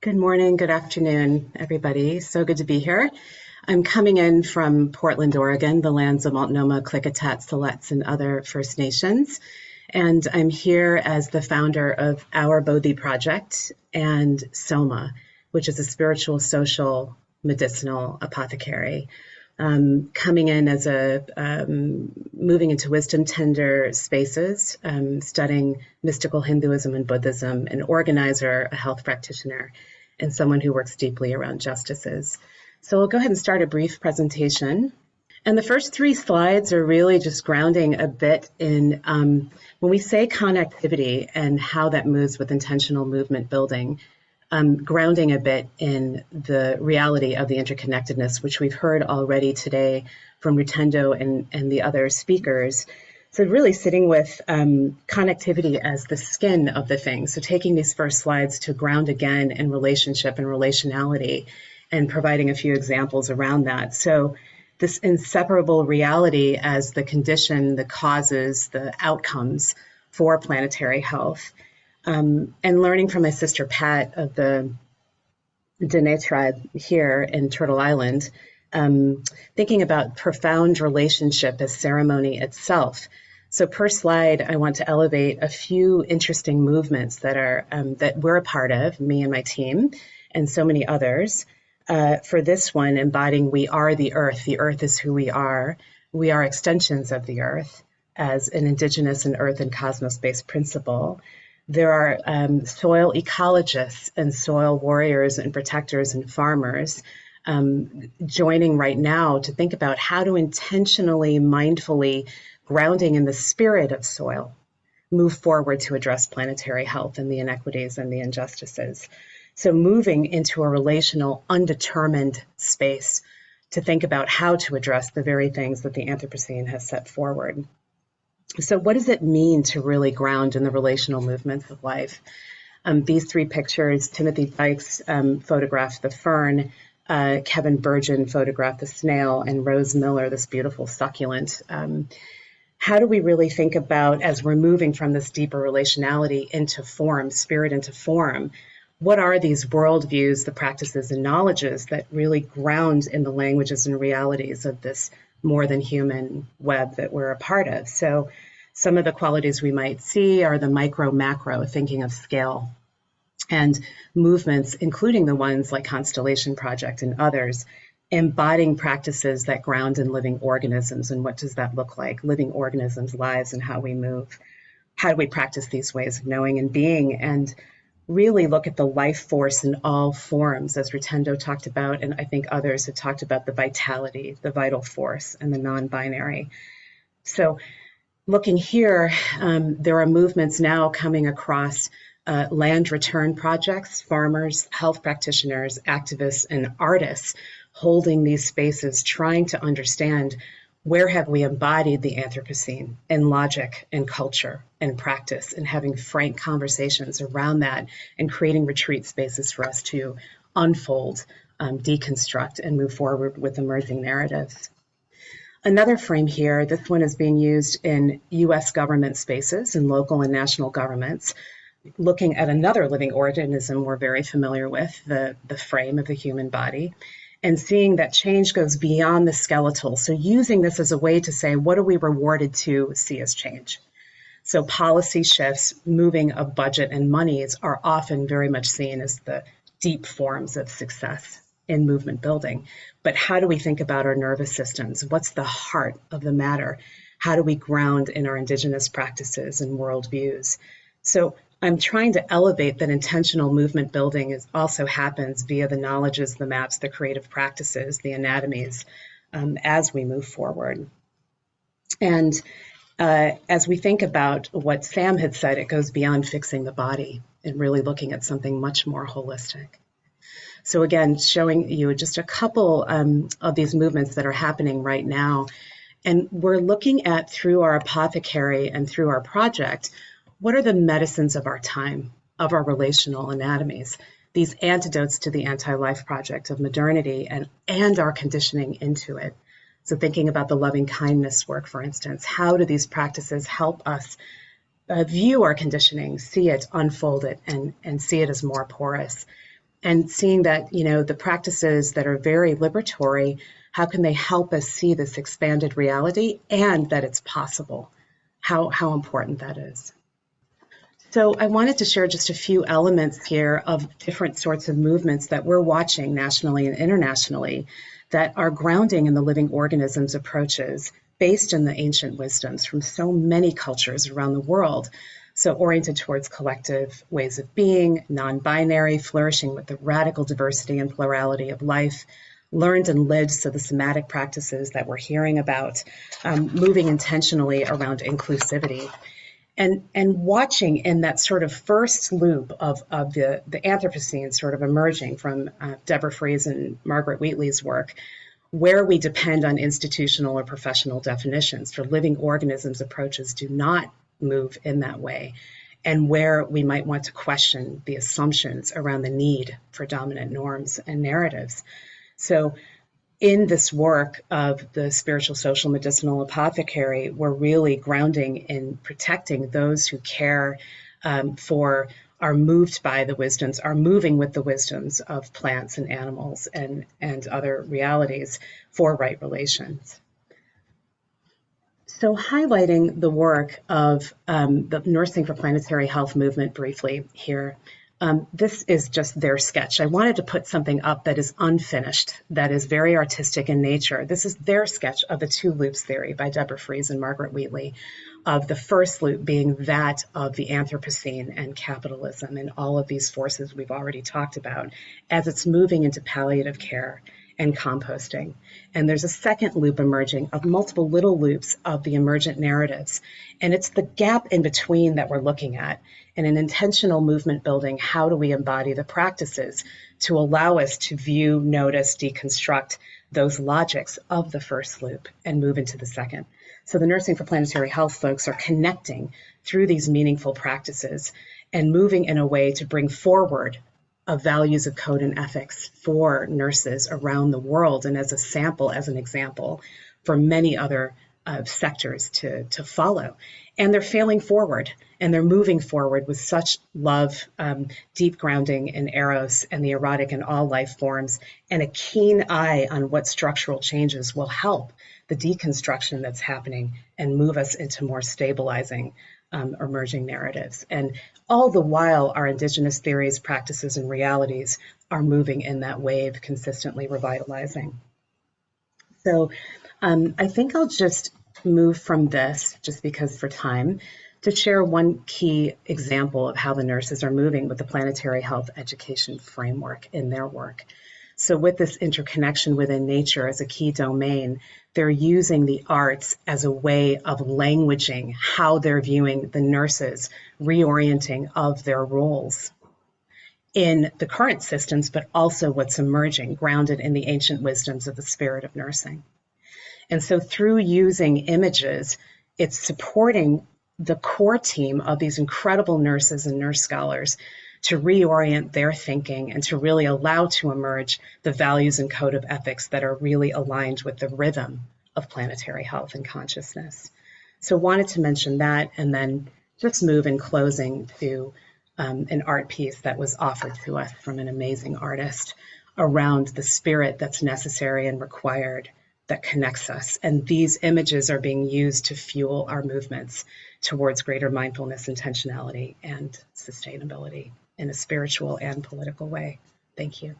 Good morning, good afternoon, everybody. So good to be here. I'm coming in from Portland, Oregon, the lands of Multnomah, Klickitat, Siletz, and other First Nations. And I'm here as the founder of Our Bodhi Project and SOMA, which is a spiritual, social, medicinal apothecary. Coming in as moving into wisdom tender spaces, studying mystical Hinduism and Buddhism, an organizer, a health practitioner, and someone who works deeply around justices. So we'll go ahead and start a brief presentation. And the first 3 slides are really just grounding a bit in when we say connectivity and how that moves with intentional movement building, grounding a bit in the reality of the interconnectedness, which we've heard already today from Rutendo and the other speakers. So really sitting with connectivity as the skin of the thing. So taking these first slides to ground again in relationship and relationality and providing a few examples around that. So this inseparable reality as the condition, the causes, the outcomes for planetary health. And learning from my sister Pat of the Dene tribe here in Turtle Island, thinking about profound relationship as ceremony itself. So per slide, I want to elevate a few interesting movements that are that we're a part of, me and my team, and so many others. For this one, embodying we are the earth is who we are extensions of the earth as an indigenous and earth and cosmos-based principle. There are soil ecologists and soil warriors and protectors and farmers joining right now to think about how to intentionally, mindfully, grounding in the spirit of soil, move forward to address planetary health and the inequities and the injustices. So moving into a relational, undetermined space to think about how to address the very things that the Anthropocene has set forward. So what does it mean to really ground in the relational movements of life? These 3 pictures, Timothy Dykes photographed the fern, Kevin Burgeon photographed the snail, and Rose Miller, this beautiful succulent. How do we really think about, as we're moving from this deeper relationality into form, spirit into form, what are these worldviews, the practices and knowledges that really ground in the languages and realities of this more than human web that we're a part of? So some of the qualities we might see are the micro macro, thinking of scale, and movements, including the ones like Constellation Project and others, embodying practices that ground in living organisms. And what does that look like? Living organisms' lives and how we move. How do we practice these ways of knowing and being? And really look at the life force in all forms, as Rutendo talked about, and I think others have talked about the vitality, the vital force, and the non-binary. So looking here, there are movements now coming across land return projects, farmers, health practitioners, activists, and artists holding these spaces, trying to understand where have we embodied the Anthropocene in logic and culture and practice, and having frank conversations around that and creating retreat spaces for us to unfold, deconstruct, and move forward with emerging narratives. Another frame here, this one is being used in US government spaces and local and national governments, looking at another living organism we're very familiar with, the frame of the human body, and seeing that change goes beyond the skeletal. So using this as a way to say, what are we rewarded to see as change? So policy shifts, moving of budget and monies are often very much seen as the deep forms of success in movement building. But how do we think about our nervous systems? What's the heart of the matter? How do we ground in our indigenous practices and worldviews? So I'm trying to elevate that intentional movement building also happens via the knowledges, the maps, the creative practices, the anatomies, as we move forward. And as we think about what Sam had said, it goes beyond fixing the body and really looking at something much more holistic. So again, showing you just a couple of these movements that are happening right now. And we're looking at, through our apothecary and through our project, what are the medicines of our time, of our relational anatomies, these antidotes to the anti-life project of modernity and our conditioning into it. So thinking about the loving kindness work, for instance, how do these practices help us view our conditioning, see it, unfold it, and see it as more porous? and seeing that, the practices that are very liberatory, how can they help us see this expanded reality and that it's possible, how important that is. So I wanted to share just a few elements here of different sorts of movements that we're watching nationally and internationally that are grounding in the living organisms approaches based in the ancient wisdoms from so many cultures around the world. So oriented towards collective ways of being, non-binary, flourishing with the radical diversity and plurality of life, learned and lived, so the somatic practices that we're hearing about, moving intentionally around inclusivity. And watching in that sort of first loop of the Anthropocene sort of emerging from Deborah Freese and Margaret Wheatley's work, where we depend on institutional or professional definitions for living organisms approaches do not move in that way, and where we might want to question the assumptions around the need for dominant norms and narratives. So in this work of the spiritual, social, medicinal apothecary, we're really grounding in protecting those who care for, are moved by the wisdoms, are moving with the wisdoms of plants and animals and other realities for right relations. So highlighting the work of the Nursing for Planetary Health movement briefly here. This is just their sketch. I wanted to put something up that is unfinished, that is very artistic in nature. This is their sketch of the two loops theory by Deborah Freese and Margaret Wheatley, of the first loop being that of the Anthropocene and capitalism and all of these forces we've already talked about as it's moving into palliative care and composting. And there's a second loop emerging of multiple little loops of the emergent narratives. And it's the gap in between that we're looking at. In an intentional movement building, how do we embody the practices to allow us to view, notice, deconstruct those logics of the first loop and move into the second? So the Nursing for Planetary Health folks are connecting through these meaningful practices and moving in a way to bring forward of values of code and ethics for nurses around the world, and as a sample, as an example, for many other sectors to follow. And they're failing forward, and they're moving forward with such love, deep grounding in Eros and the erotic in all life forms, and a keen eye on what structural changes will help the deconstruction that's happening and move us into more stabilizing emerging narratives. And all the while, our indigenous theories, practices, and realities are moving in that wave, consistently revitalizing. So I think I'll just move from this, just because for time, to share one key example of how the nurses are moving with the planetary health education framework in their work. So with this interconnection within nature as a key domain, they're using the arts as a way of languaging how they're viewing the nurses, reorienting of their roles in the current systems, but also what's emerging, grounded in the ancient wisdoms of the spirit of nursing. And so through using images, it's supporting the core team of these incredible nurses and nurse scholars to reorient their thinking and to really allow to emerge the values and code of ethics that are really aligned with the rhythm of planetary health and consciousness. So wanted to mention that, and then just move in closing to an art piece that was offered to us from an amazing artist around the spirit that's necessary and required that connects us. And these images are being used to fuel our movements towards greater mindfulness, intentionality, and sustainability in a spiritual and political way. Thank you.